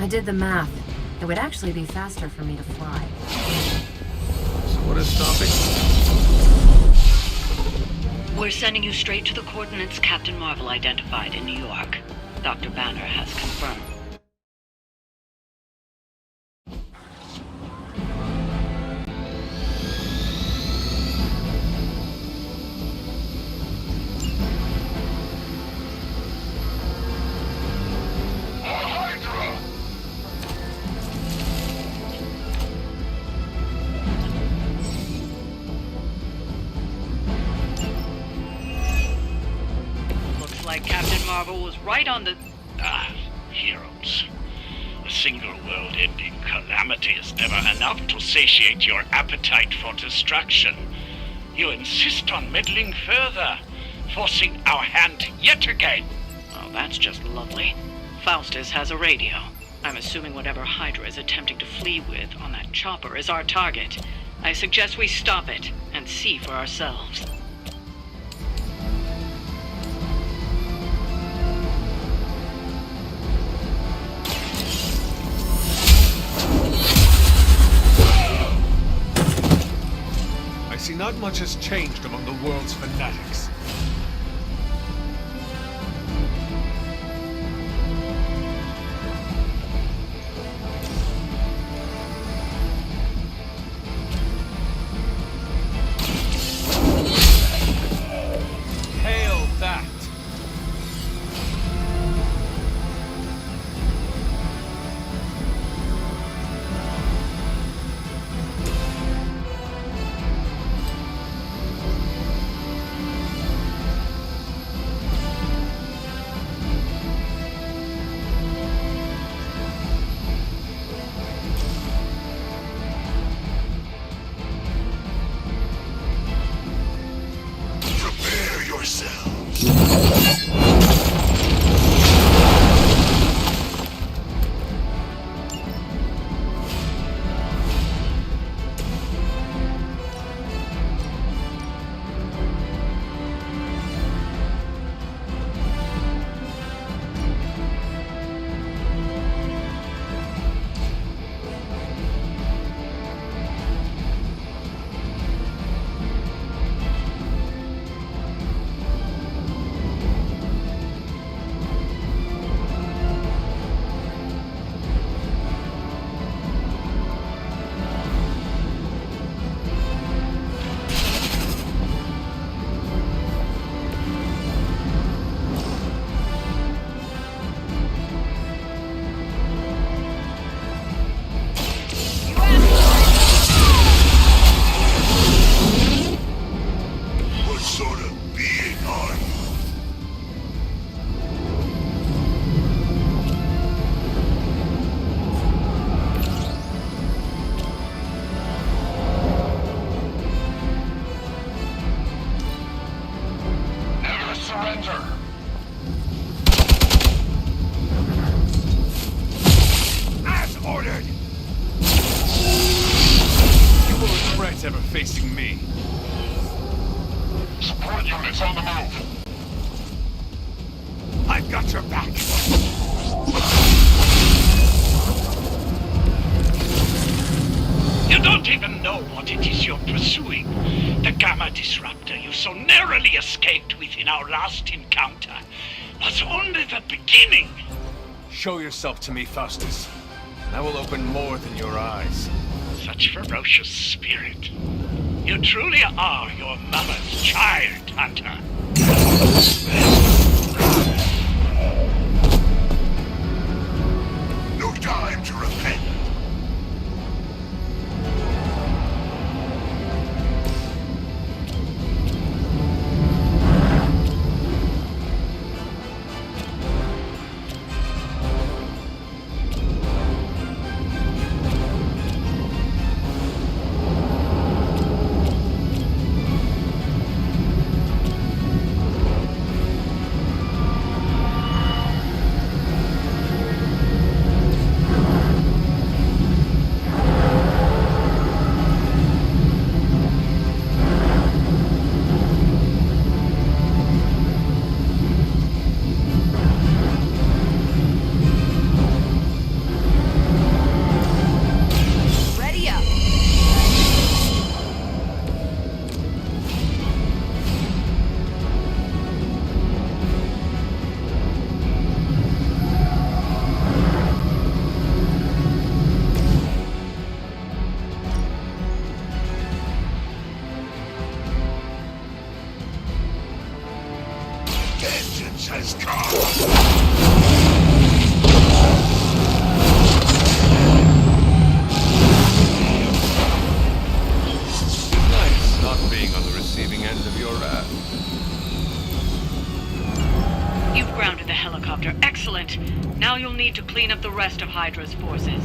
I did the math. It would actually be faster for me to fly. So what is stopping? We're sending you straight to the coordinates Captain Marvel identified in New York. Dr. Banner has confirmed. Hydra! Looks like Captain Marvel was right on the... Heroes. A single world-ending calamity is never enough to satiate your appetite for destruction. You insist on meddling further, forcing our hand yet again. Oh, that's just lovely. Faustus has a radio. I'm assuming whatever Hydra is attempting to flee with on that chopper is our target. I suggest we stop it and see for ourselves. I see not much has changed among the world's fanatics. Hail that! Prepare yourselves. What sort of being are you? Never surrender. As ordered. You won't regret ever facing me. Support units on the move. I've got your back. You don't even know what it is you're pursuing. The Gamma Disruptor you so narrowly escaped with in our last encounter was only the beginning. Show yourself to me, Faustus, and I will open more than your eyes. Such ferocious spirit. You truly are your mother's child, Hunter. No time to repent. helicopter. Excellent. Now you'll need to clean up the rest of Hydra's forces.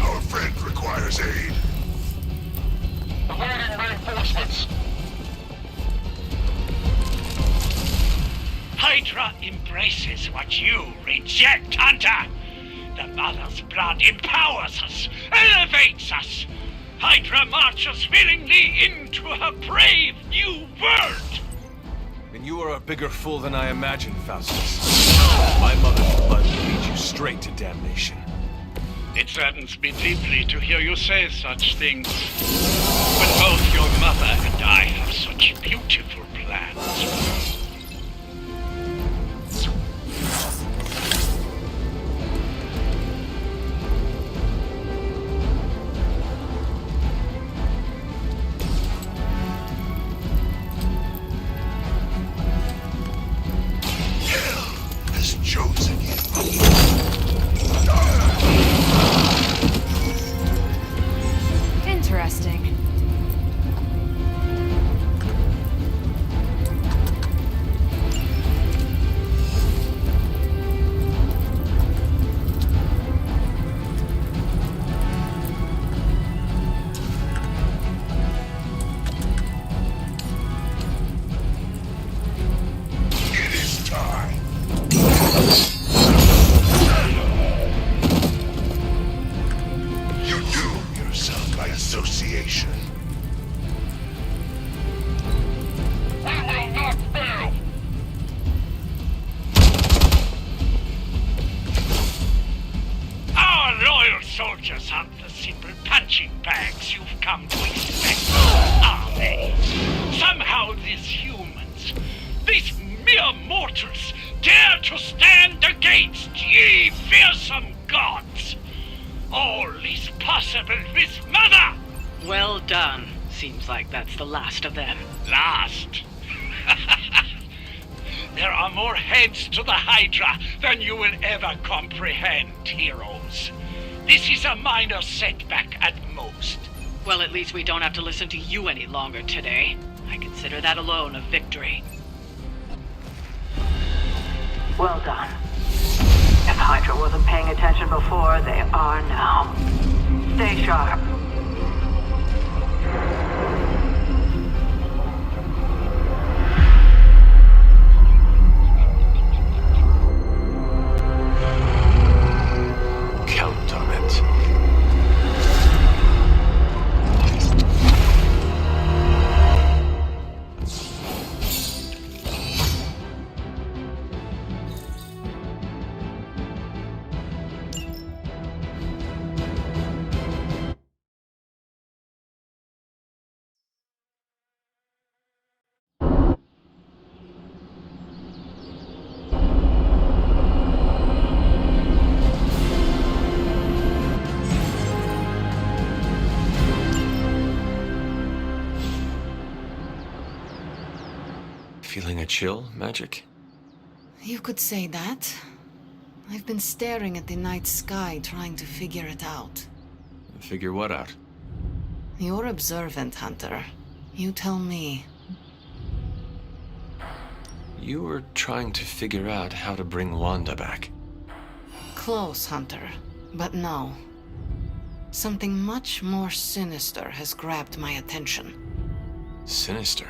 Our friend requires aid. Awaiting reinforcements. Hydra embraces what you reject, Hunter. The Mother's blood empowers us, elevates us. Hydra marches willingly into her brave new world. And you are a bigger fool than I imagined, Faustus. My mother's blood will lead you straight to damnation. It saddens me deeply to hear you say such things, when both your mother and I have such beautiful plans. Has chosen you. Interesting. It is time. You doom yourself by association. We will not fail. Our loyal soldiers aren't the simple punching bags you've come to expect, are they? Somehow these humans, these mere mortals, dare to stand against ye fearsome gods. All is possible with Mother! Well done. Seems like that's the last of them. Last. There are more heads to the Hydra than you will ever comprehend, heroes. This is a minor setback at most. Well, at least we don't have to listen to you any longer today. I consider that alone a victory. Well done. If Hydra wasn't paying attention before, they are now. Stay sharp. Count on it. Feeling a chill, Magic? You could say that. I've been staring at the night sky trying to figure it out. Figure what out? You're observant, Hunter. You tell me. You were trying to figure out how to bring Wanda back. Close, Hunter. But no. Something much more sinister has grabbed my attention. Sinister?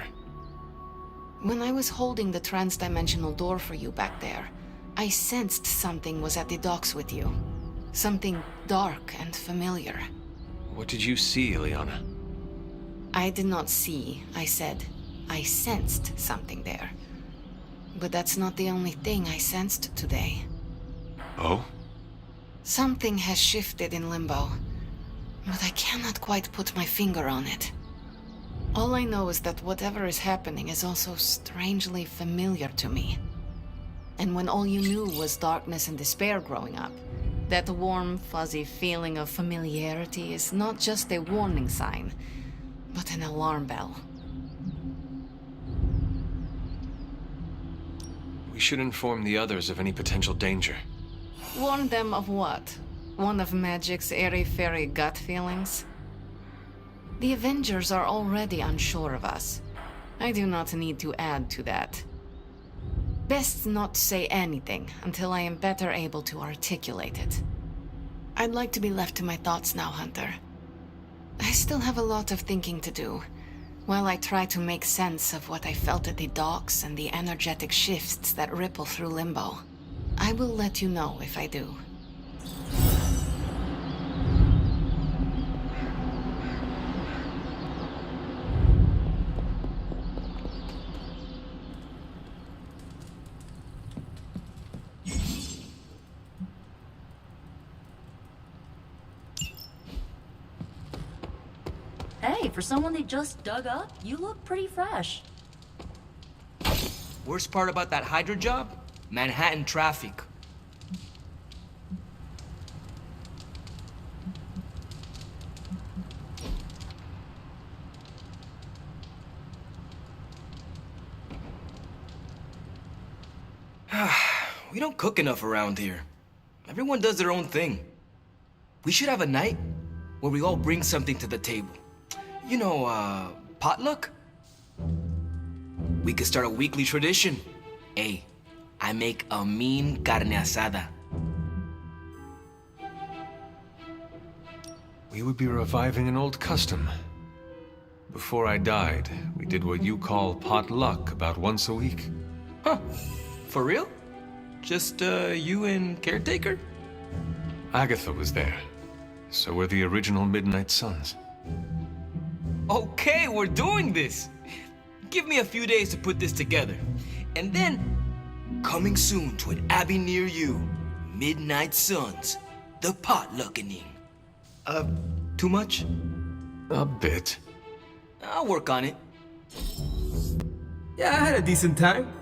When I was holding the trans-dimensional door for you back there, I sensed something was at the docks with you. Something dark and familiar. What did you see, Ileana? I did not see, I said. I sensed something there. But that's not the only thing I sensed today. Oh? Something has shifted in Limbo, but I cannot quite put my finger on it. All I know is that whatever is happening is also strangely familiar to me. And when all you knew was darkness and despair growing up, That warm, fuzzy feeling of familiarity is not just a warning sign, but an alarm bell. We should inform the others of any potential danger. Warn them of what? One of Magic's airy-fairy gut feelings? The Avengers are already unsure of us. I do not need to add to that. Best not say anything until I am better able to articulate it. I'd like to be left to my thoughts now, Hunter. I still have a lot of thinking to do, while I try to make sense of what I felt at the docks and the energetic shifts that ripple through Limbo. I will let you know if I do. Hey, for someone they just dug up, you look pretty fresh. Worst part about that Hydra job? Manhattan traffic. We don't cook enough around here. Everyone does their own thing. We should have a night where we all bring something to the table. You know, potluck? We could start a weekly tradition. Hey, I make a mean carne asada. We would be reviving an old custom. Before I died, we did what you call potluck about once a week. Huh, for real? Just, you and Caretaker? Agatha was there. So were the original Midnight Suns. Okay, we're doing this! Give me a few days to put this together. And then, coming soon to an abbey near you, Midnight Suns, the potluckening. Too much? A bit. I'll work on it. Yeah, I had a decent time.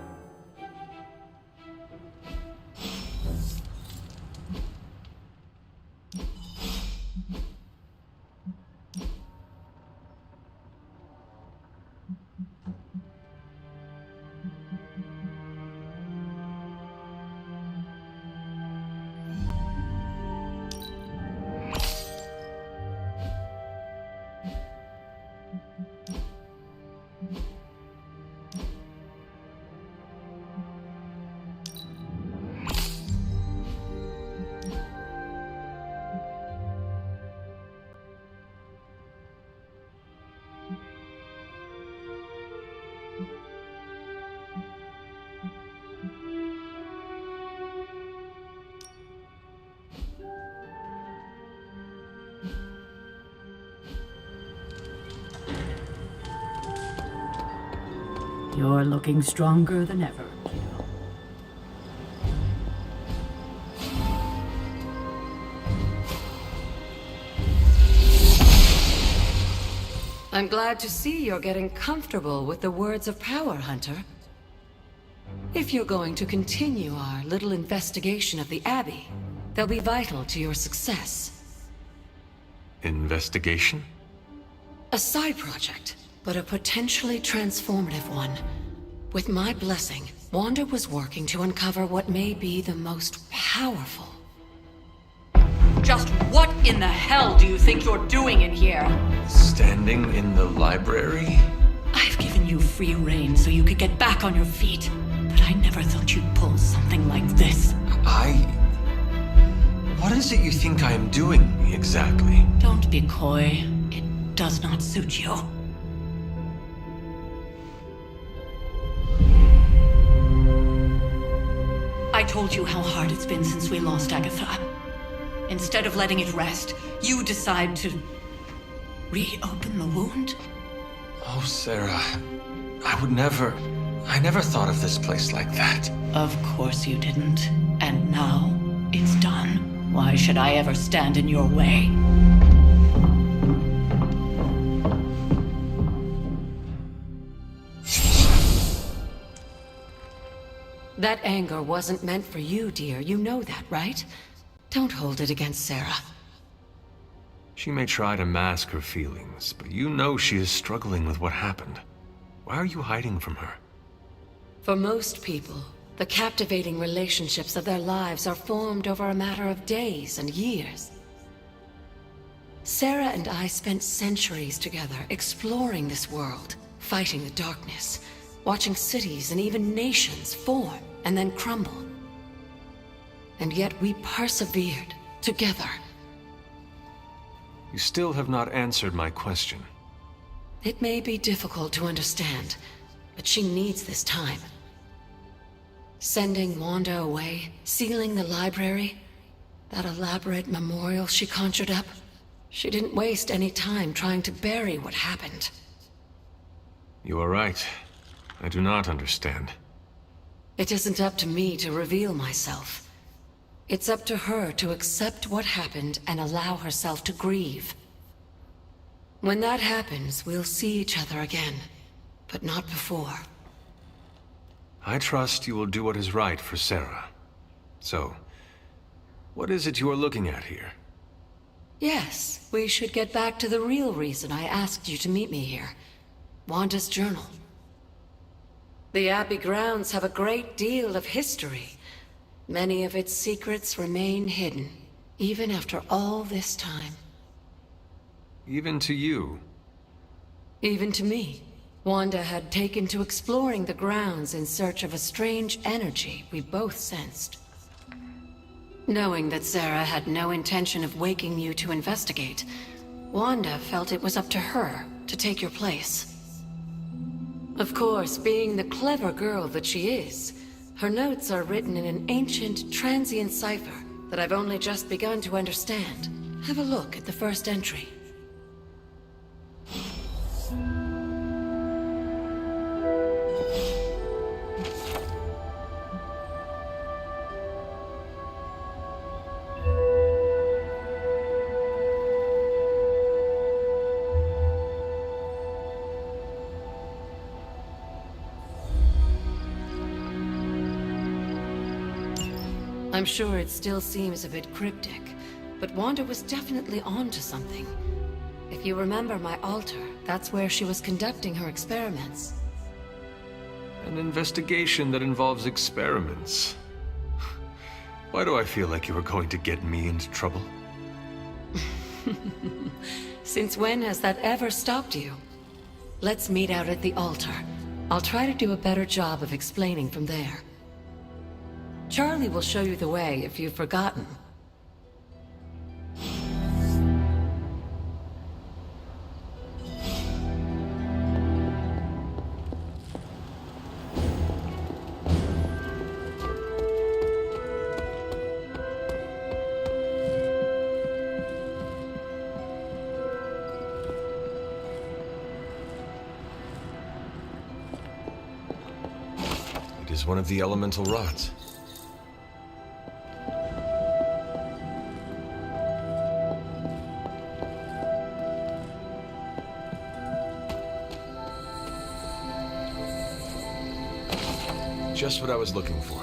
You're looking stronger than ever, kiddo. I'm glad to see you're getting comfortable with the words of power, Hunter. If you're going to continue our little investigation of the Abbey, they'll be vital to your success. Investigation? A side project, but a potentially transformative one. With my blessing, Wanda was working to uncover what may be the most powerful. Just what in the hell do you think you're doing in here? Standing in the library? I've given you free rein so you could get back on your feet, but I never thought you'd pull something like this. What is it you think I am doing, exactly? Don't be coy. It does not suit you. I told you how hard it's been since we lost Agatha. Instead of letting it rest, you decide to reopen the wound? Oh, Sarah. I never thought of this place like that. Of course you didn't. And now it's done. Why should I ever stand in your way? That anger wasn't meant for you, dear. You know that, right? Don't hold it against Sarah. She may try to mask her feelings, but you know she is struggling with what happened. Why are you hiding from her? For most people, the captivating relationships of their lives are formed over a matter of days and years. Sarah and I spent centuries together exploring this world, fighting the darkness, watching cities and even nations form and then crumble. And yet we persevered together. You still have not answered my question. It may be difficult to understand, but she needs this time. Sending Wanda away, sealing the library, that elaborate memorial she conjured up, she didn't waste any time trying to bury what happened. You are right. I do not understand. It isn't up to me to reveal myself. It's up to her to accept what happened and allow herself to grieve. When that happens, we'll see each other again, but not before. I trust you will do what is right for Sarah. So, what is it you are looking at here? Yes, we should get back to the real reason I asked you to meet me here. Wanda's journal. The Abbey grounds have a great deal of history. Many of its secrets remain hidden, even after all this time. Even to you? Even to me. Wanda had taken to exploring the grounds in search of a strange energy we both sensed. Knowing that Sarah had no intention of waking you to investigate, Wanda felt it was up to her to take your place. Of course, being the clever girl that she is, her notes are written in an ancient, transient cipher that I've only just begun to understand. Have a look at the first entry. I'm sure it still seems a bit cryptic, but Wanda was definitely onto something. If you remember my altar, that's where she was conducting her experiments. An investigation that involves experiments. Why do I feel like you are going to get me into trouble? Since when has that ever stopped you? Let's meet out at the altar. I'll try to do a better job of explaining from there. Charlie will show you the way if you've forgotten. It is one of the elemental rods. Just what I was looking for.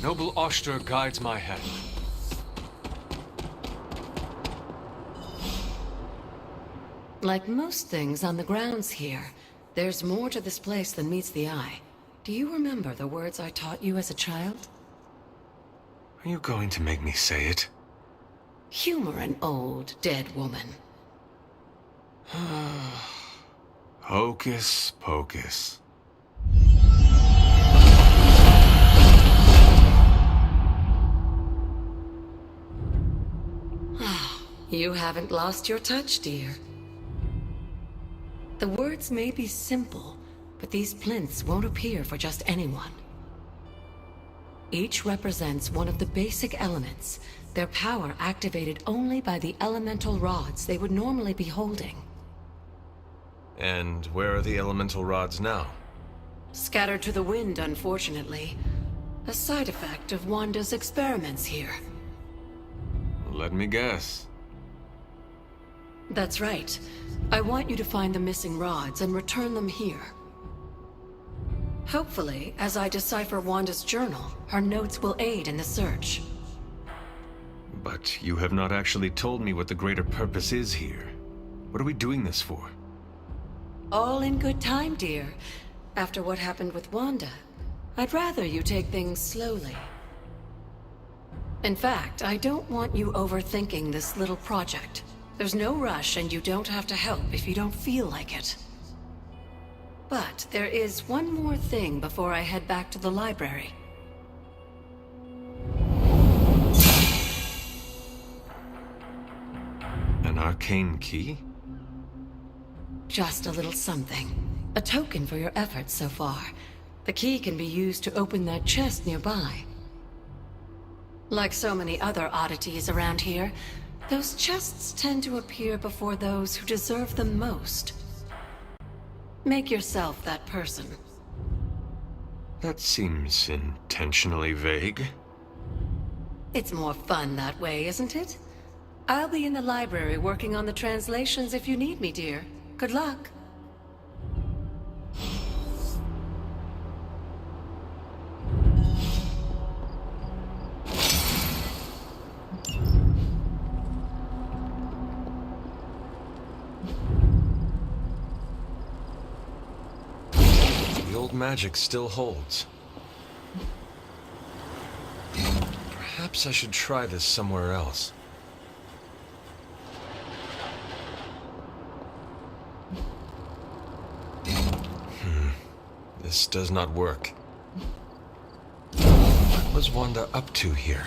Noble Oster guides my hand. Like most things on the grounds here, there's more to this place than meets the eye. Do you remember the words I taught you as a child? Are you going to make me say it? Humor an old, dead woman. Hocus pocus. You haven't lost your touch, dear. The words may be simple, but these plinths won't appear for just anyone. Each represents one of the basic elements, their power activated only by the elemental rods they would normally be holding. And where are the elemental rods now? Scattered to the wind, unfortunately. A side effect of Wanda's experiments here. Let me guess. That's right. I want you to find the missing rods and return them here. Hopefully, as I decipher Wanda's journal, her notes will aid in the search. But you have not actually told me what the greater purpose is here. What are we doing this for? All in good time, dear. After what happened with Wanda, I'd rather you take things slowly. In fact, I don't want you overthinking this little project. There's no rush, and you don't have to help if you don't feel like it. But there is one more thing before I head back to the library. An arcane key? Just a little something. A token for your efforts so far. The key can be used to open that chest nearby. Like so many other oddities around here, those chests tend to appear before those who deserve them most. Make yourself that person. That seems intentionally vague. It's more fun that way, isn't it? I'll be in the library working on the translations if you need me, dear. Good luck. The old magic still holds. Perhaps I should try this somewhere else. This does not work. What was Wanda up to here?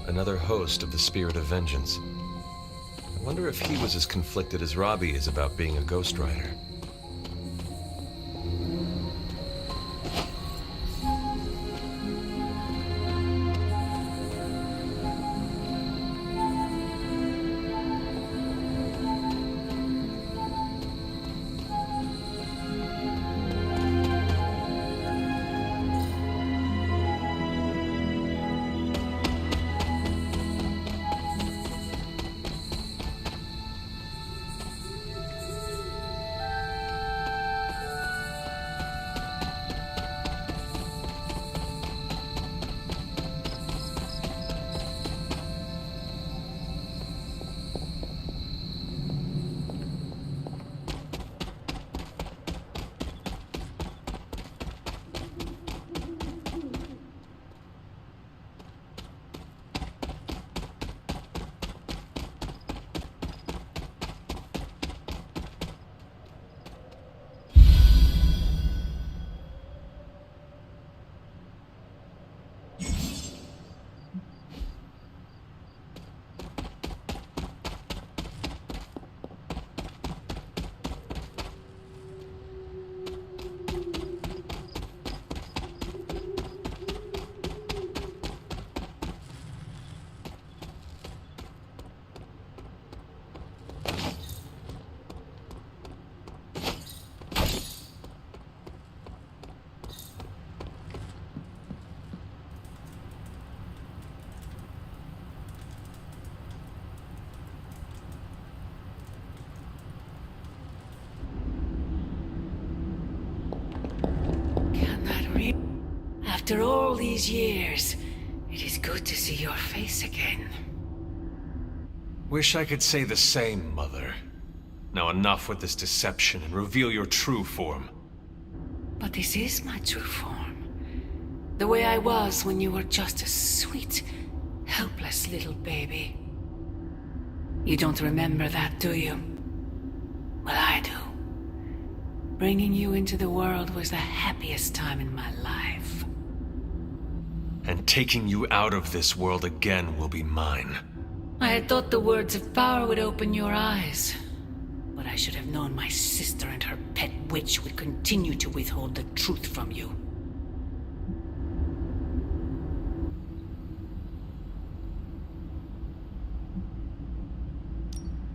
Another host of the Spirit of Vengeance. I wonder if he was as conflicted as Robbie is about being a Ghost Rider. After all these years, it is good to see your face again. Wish I could say the same, Mother. Now enough with this deception and reveal your true form. But this is my true form. The way I was when you were just a sweet, helpless little baby. You don't remember that, do you? Well, I do. Bringing you into the world was the happiest time in my life. And taking you out of this world again will be mine. I had thought the words of power would open your eyes. But I should have known my sister and her pet witch would continue to withhold the truth from you.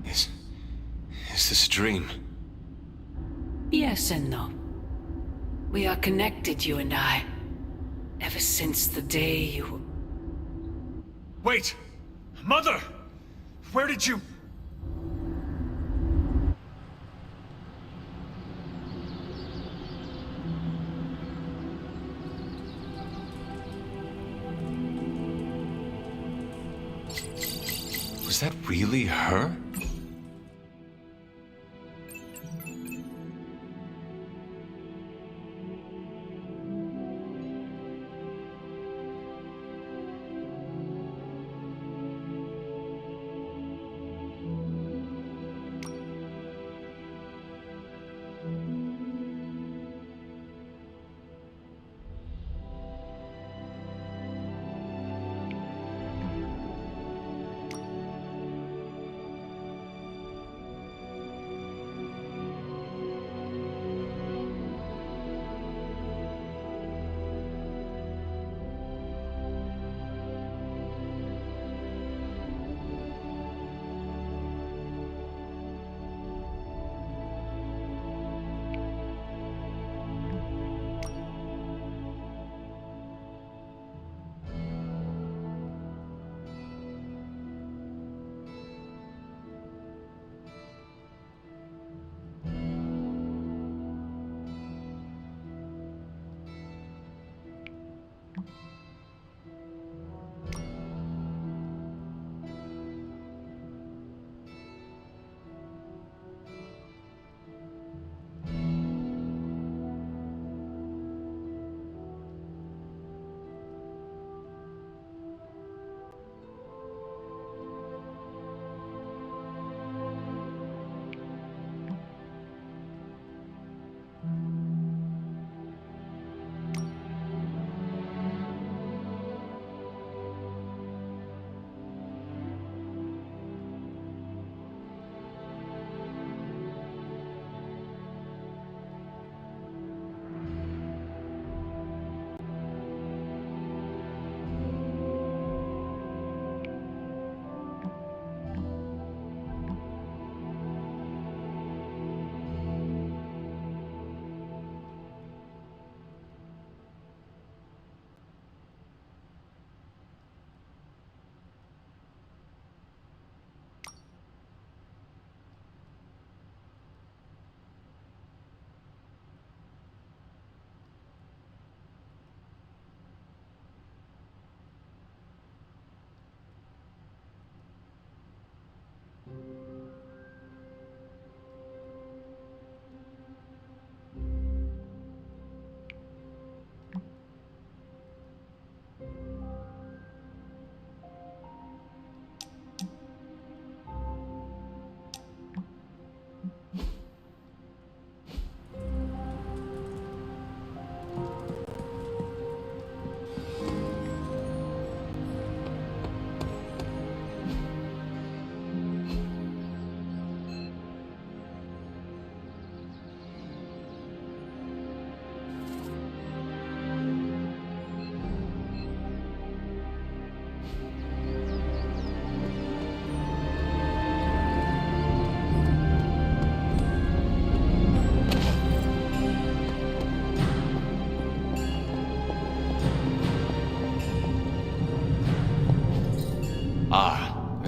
Is this a dream? Yes and no. We are connected, you and I. Ever since the day you... Wait! Mother! Where did you... Was that really her?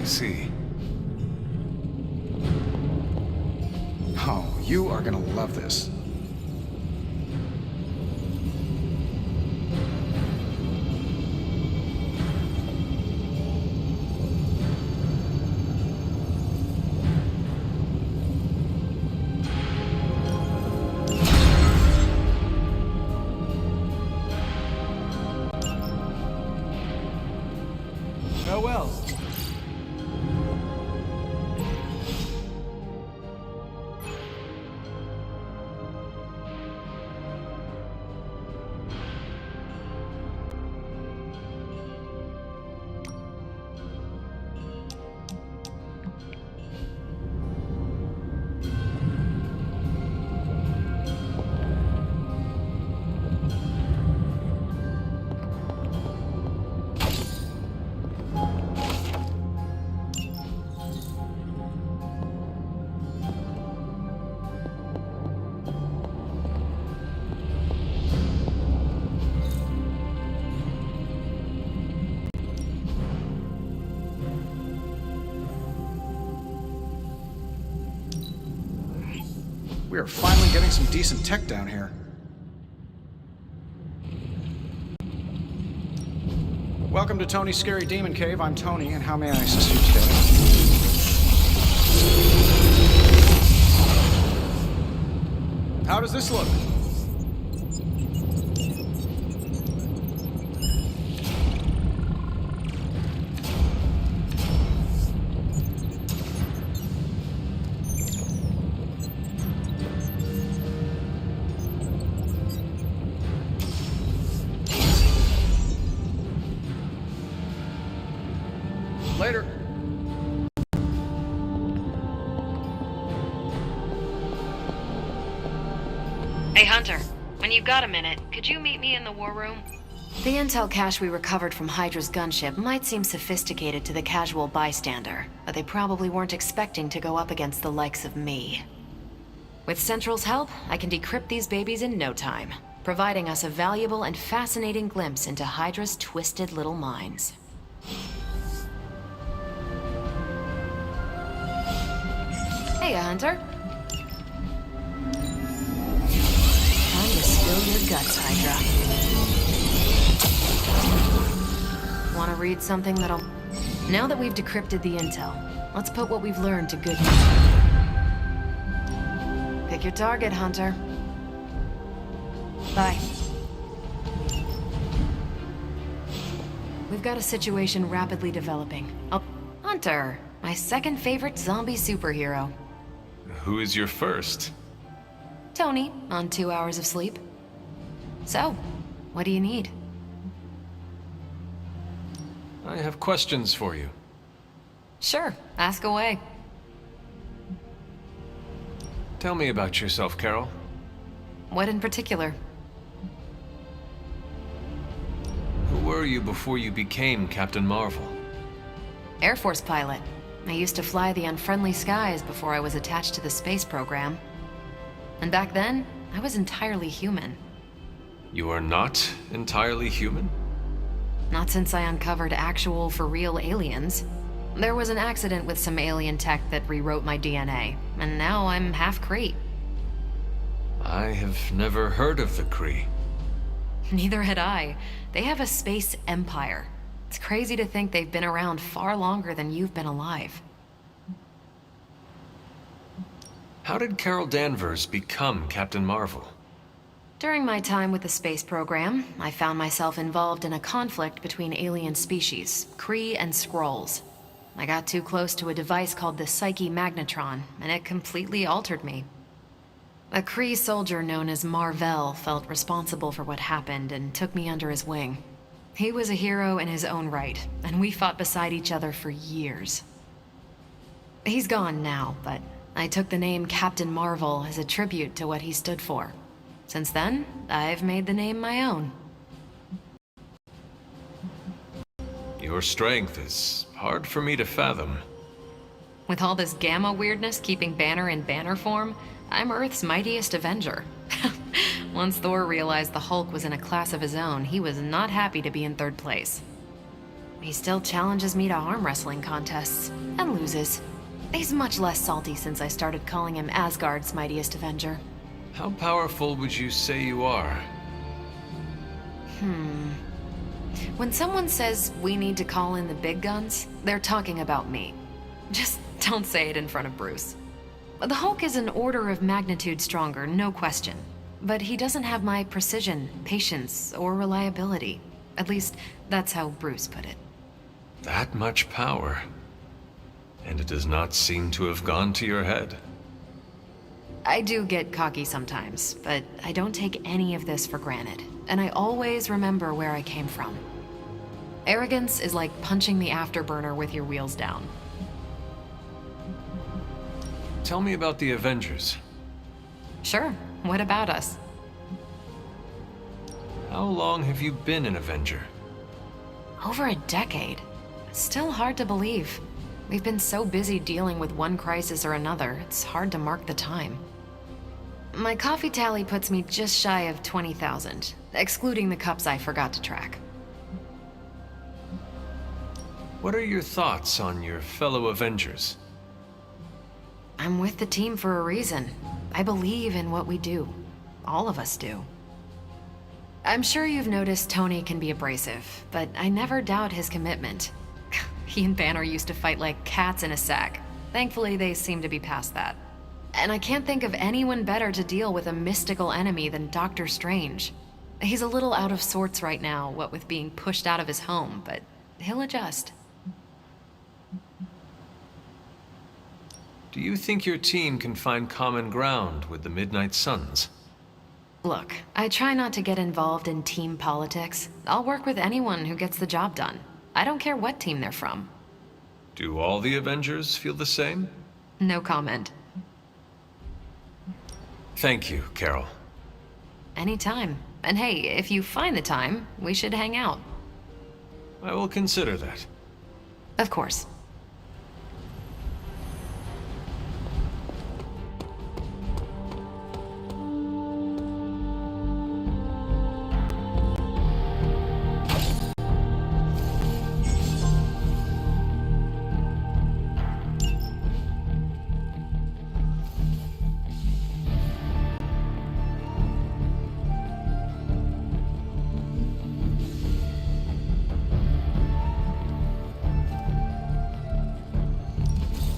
I see. Oh, you are gonna love this. Farewell. We are finally getting some decent tech down here. Welcome to Tony's Scary Demon Cave. I'm Tony, and how may I assist you today? How does this look? Later. Hey, Hunter. When you've got a minute, could you meet me in the war room? The intel cache we recovered from Hydra's gunship might seem sophisticated to the casual bystander, but they probably weren't expecting to go up against the likes of me. With Central's help, I can decrypt these babies in no time, providing us a valuable and fascinating glimpse into Hydra's twisted little minds. Hey, Hunter. Time to spill your guts, Hydra. Want to read something that'll... Now that we've decrypted the intel, let's put what we've learned to good use. Pick your target, Hunter. Bye. We've got a situation rapidly developing. Oh, Hunter, my second favorite zombie superhero. Who is your first? Tony, on 2 hours of sleep. So, what do you need? I have questions for you. Sure, ask away. Tell me about yourself, Carol. What in particular? Who were you before you became Captain Marvel? Air Force pilot. I used to fly the unfriendly skies before I was attached to the space program. And back then, I was entirely human. You are not entirely human? Not since I uncovered actual, for-real aliens. There was an accident with some alien tech that rewrote my DNA, and now I'm half Kree. I have never heard of the Kree. Neither had I. They have a space empire. It's crazy to think they've been around far longer than you've been alive. How did Carol Danvers become Captain Marvel? During my time with the space program, I found myself involved in a conflict between alien species, Kree and Skrulls. I got too close to a device called the Psyche Magnetron, and it completely altered me. A Kree soldier known as Mar-Vell felt responsible for what happened and took me under his wing. He was a hero in his own right, and we fought beside each other for years. He's gone now, but I took the name Captain Marvel as a tribute to what he stood for. Since then, I've made the name my own. Your strength is hard for me to fathom. With all this gamma weirdness keeping Banner in banner form, I'm Earth's mightiest Avenger. Once Thor realized the Hulk was in a class of his own, he was not happy to be in third place. He still challenges me to arm wrestling contests, and loses. He's much less salty since I started calling him Asgard's mightiest Avenger. How powerful would you say you are? When someone says we need to call in the big guns, they're talking about me. Just don't say it in front of Bruce. The Hulk is an order of magnitude stronger, no question. But he doesn't have my precision, patience, or reliability. At least, that's how Bruce put it. That much power. And it does not seem to have gone to your head. I do get cocky sometimes, but I don't take any of this for granted. And I always remember where I came from. Arrogance is like punching the afterburner with your wheels down. Tell me about the Avengers. Sure, what about us? How long have you been an Avenger? Over a decade. Still hard to believe. We've been so busy dealing with one crisis or another, it's hard to mark the time. My coffee tally puts me just shy of 20,000, excluding the cups I forgot to track. What are your thoughts on your fellow Avengers? I'm with the team for a reason. I believe in what we do. All of us do. I'm sure you've noticed Tony can be abrasive, but I never doubt his commitment. He and Banner used to fight like cats in a sack. Thankfully, they seem to be past that. And I can't think of anyone better to deal with a mystical enemy than Doctor Strange. He's a little out of sorts right now, what with being pushed out of his home, but he'll adjust. Do you think your team can find common ground with the Midnight Suns? Look, I try not to get involved in team politics. I'll work with anyone who gets the job done. I don't care what team they're from. Do all the Avengers feel the same? No comment. Thank you, Carol. Anytime. And hey, if you find the time, we should hang out. I will consider that. Of course.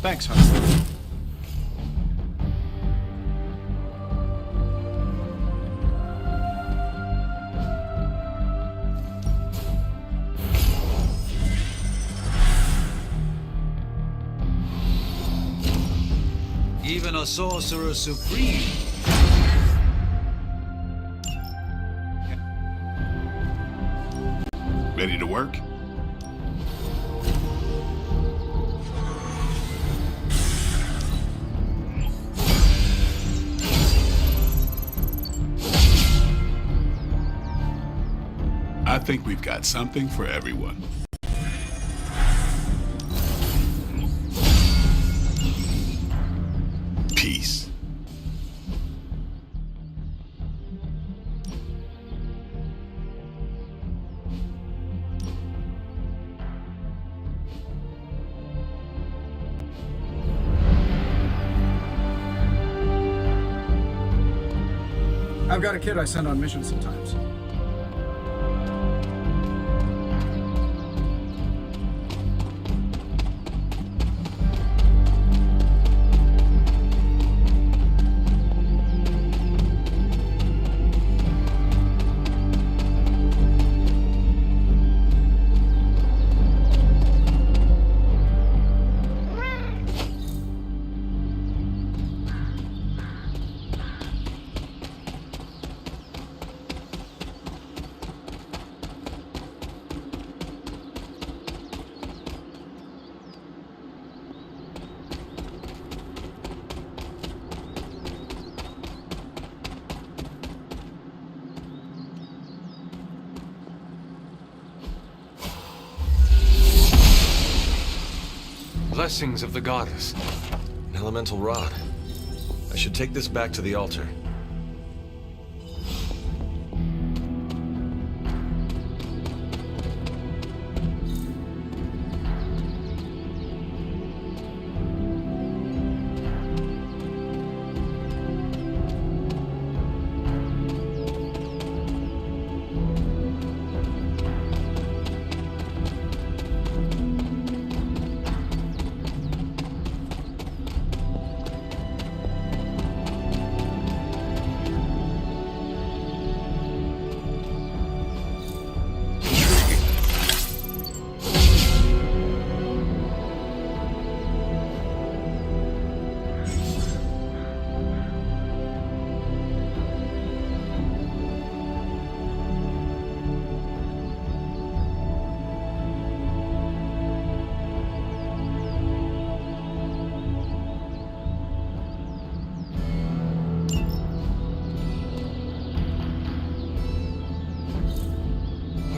Thanks, Hunter. Even a sorcerer supreme. Ready to work? I think we've got something for everyone. Peace. I've got a kid I send on missions sometimes. Blessings of the goddess. An elemental rod. I should take this back to the altar.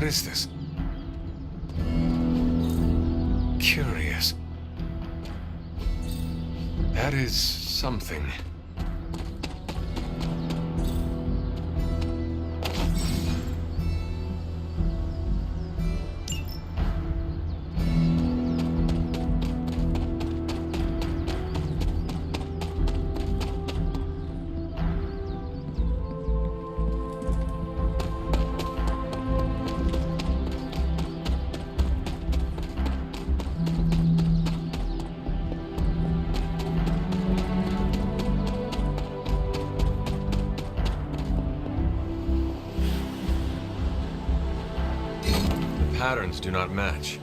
is this? Curious. That is something. Patterns do not match.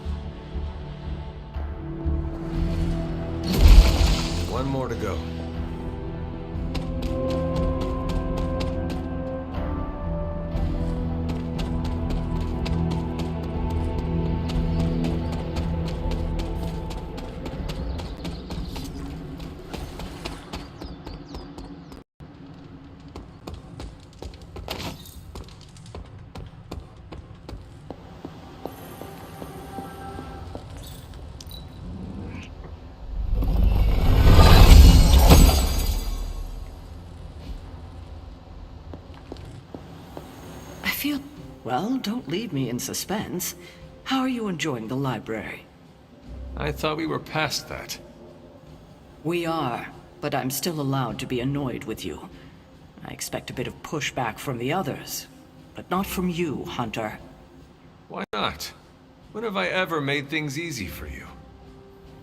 One more to go. Well, don't leave me in suspense. How are you enjoying the library? I thought we were past that. We are, but I'm still allowed to be annoyed with you. I expect a bit of pushback from the others, but not from you, Hunter. Why not? When have I ever made things easy for you?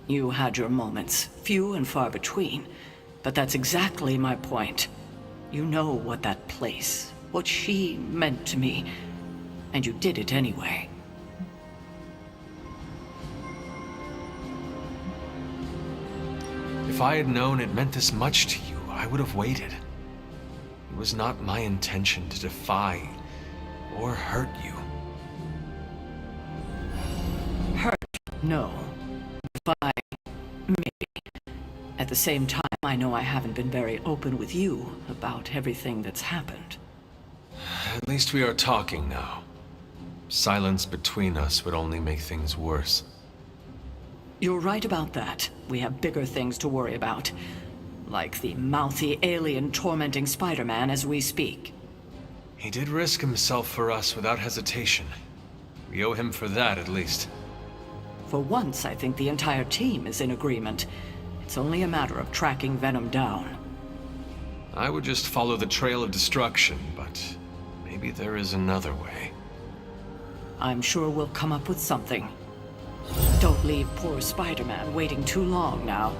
You had your moments, few and far between, but that's exactly my point. You know what that place, what she meant to me, and you did it anyway. If I had known it meant this much to you, I would have waited. It was not my intention to defy or hurt you. Hurt? No. Defy? Maybe. At the same time, I know I haven't been very open with you about everything that's happened. At least we are talking now. Silence between us would only make things worse. You're right about that. We have bigger things to worry about. Like the mouthy alien tormenting Spider-Man as we speak. He did risk himself for us without hesitation. We owe him for that, at least. For once, I think the entire team is in agreement. It's only a matter of tracking Venom down. I would just follow the trail of destruction, but maybe there is another way. I'm sure we'll come up with something. Don't leave poor Spider-Man waiting too long now.